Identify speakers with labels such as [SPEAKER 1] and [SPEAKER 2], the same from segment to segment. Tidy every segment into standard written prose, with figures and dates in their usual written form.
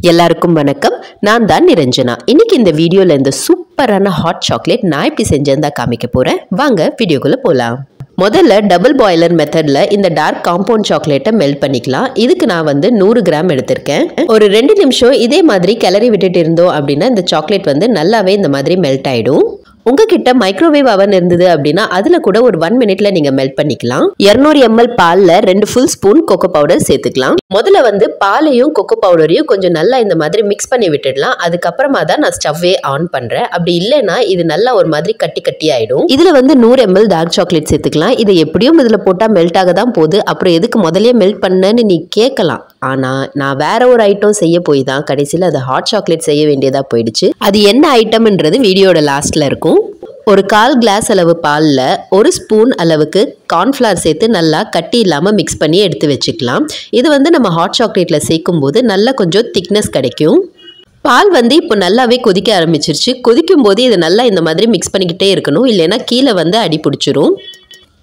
[SPEAKER 1] எல்லாருக்கும் வணக்கம். நான் தான் நிரஞ்சனா. இன்னைக்கு இந்த வீடியோல இந்த சூப்பரான ஹாட் சாக்லேட் நான் எப்படி செஞ்சேன்னு காமிக்க போறேன். வாங்க வீடியோக்குள்ள போலாம். முதல்ல டபுள் பாய்லர் மெத்தட்ல இந்த டார்க் காம்பவுண்ட் சாக்லேட்டை மெல்ட் பண்ணிக்கலாம். இதுக்கு நான் 100 கிராம் எடுத்திருக்கேன். ஒரு 2 நிமிஷம் இதே மாதிரி கிளறி விட்டுட்டு இருந்தோம் அப்படின்னா இந்த சாக்லேட் நல்லாவே இந்த மாதிரி மெல்ட் ஆயிடும். உங்ககிட்ட மைக்ரோவேவ் அவன் இருந்தது அப்படின்னா அதுல கூட ஒரு 1 மினிட்ல நீங்க மெல்ட் பண்ணிக்கலாம். 200 ml பால்ல 2 ஃபுல் ஸ்பூன் கொக்கோ பவுடர் சேர்த்துக்கலாம். முதல்ல பாலையும் கொக்கோ பவுடரையும் கொஞ்சம் நல்லா இந்த மாதிரி மிக்ஸ் பண்ணி விட்டுடலாம். அதுக்கப்புறமா தான் நான் ஸ்டவ்வே ஆன் பண்றேன். அப்படி இல்லைன்னா இது நல்லா ஒரு மாதிரி கட்டி கட்டி ஆயிடும். இதுல 100 ml டார்க் சாக்லேட் சேர்த்துக்கலாம். இதை எப்படியும் இதுல போட்டா மெல்ட் ஆக தான் போகுது. அப்புறம் எதுக்கு முதலே மெல்ட் பண்ணேன்னு நீ கேட்கலாம். ஆனா நான் வேற ஒரு ஐட்டம் செய்ய போய் தான் கடைசியில் அது ஹாட் சாக்லேட் செய்ய வேண்டியதா போயிடுச்சு. அது என்ன ஐட்டம்ன்றது வீடியோட லாஸ்ட்ல இருக்கும். ஒரு 1/4 கிளாஸ் அளவு பாலில் 1 ஸ்பூன் அளவுக்கு கார்ன்ஃப்ளவர் சேர்த்து நல்லா கட்டி இல்லாமல் மிக்ஸ் பண்ணி எடுத்து வச்சுக்கலாம். இது நம்ம ஹாட் சாக்லேட்டில் சேர்க்கும் போது நல்லா கொஞ்சம் திக்னஸ் கிடைக்கும். பால் இப்போ நல்லாவே கொதிக்க ஆரம்பிச்சிருச்சு. கொதிக்கும் போது இதை நல்லா இந்த மாதிரி மிக்ஸ் பண்ணிக்கிட்டே இருக்கணும். இல்லைன்னா கீழே அடி பிடிச்சிரும்.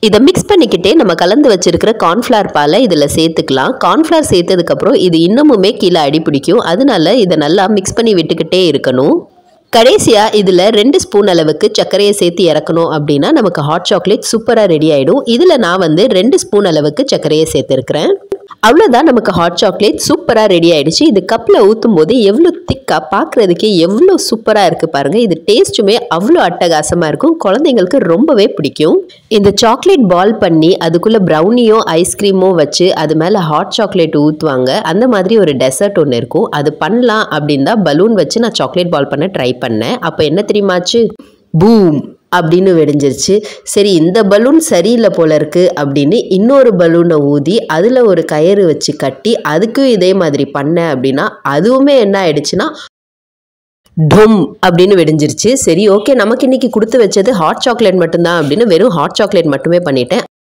[SPEAKER 1] இதை மிக்ஸ் பண்ணிக்கிட்டே நம்ம கலந்து வச்சிருக்கிற கார்ன்ஃப்ளவர் பாலை இதில் சேர்த்துக்கலாம். கார்ன்ஃப்ளவர் சேர்த்ததுக்கப்புறம் இது இன்னமுமே கீழே அடி பிடிக்கும். அதனால இதை நல்லா மிக்ஸ் பண்ணி விட்டுக்கிட்டே இருக்கணும். கடைசியாக இதில் 2 ஸ்பூன் அளவுக்கு சர்க்கரையை சேர்த்து இறக்கணும் அப்படின்னா நமக்கு ஹாட் சாக்லேட் சூப்பராக ரெடி ஆகிடும். இதில் நான் 2 ஸ்பூன் அளவுக்கு சர்க்கரையை சேர்த்துருக்கிறேன். அவ்வளோதான், நமக்கு ஹாட் சாக்லேட் சூப்பராக ரெடி ஆகிடுச்சு. இது கப்பில் ஊற்றும் போது எவ்வளோ திக்காக பார்க்குறதுக்கே எவ்வளோ சூப்பராக இருக்குது பாருங்கள். இது டேஸ்ட்டுமே அவ்வளோ அட்டகாசமாக இருக்கும். குழந்தைங்களுக்கு ரொம்பவே பிடிக்கும். இந்த சாக்லேட் பால் பண்ணி அதுக்குள்ளே ப்ரௌனியோ ஐஸ்கிரீமோ வச்சு அது மேலே ஹாட் சாக்லேட் ஊற்றுவாங்க. அந்த மாதிரி ஒரு டெசர்ட் ஒன்று இருக்கும். அது பண்ணலாம் அப்படின்னு தான் பலூன் வச்சு நான் சாக்லேட் பால் பண்ண ட்ரை பண்ணேன். அப்போ என்ன தெரியுமாச்சு? பூம் அப்படின்னு வெடிஞ்சிருச்சு. சரி, இந்த பலூன் சரியில்லை போல இருக்கு அப்படின்னு இன்னொரு பலூனை ஊதி அதில் ஒரு கயிறு வச்சு கட்டி அதுக்கும் இதே மாதிரி பண்ணேன் அப்படின்னா அதுவுமே என்ன ஆயிடுச்சுன்னா டொம் அப்படின்னு வெடிஞ்சிருச்சு. சரி, ஓகே, நமக்கு இன்னைக்கு கொடுத்து வச்சது ஹாட் சாக்லேட் மட்டும்தான் அப்படின்னு வெறும் ஹாட் சாக்லேட் மட்டுமே பண்ணிட்டேன்.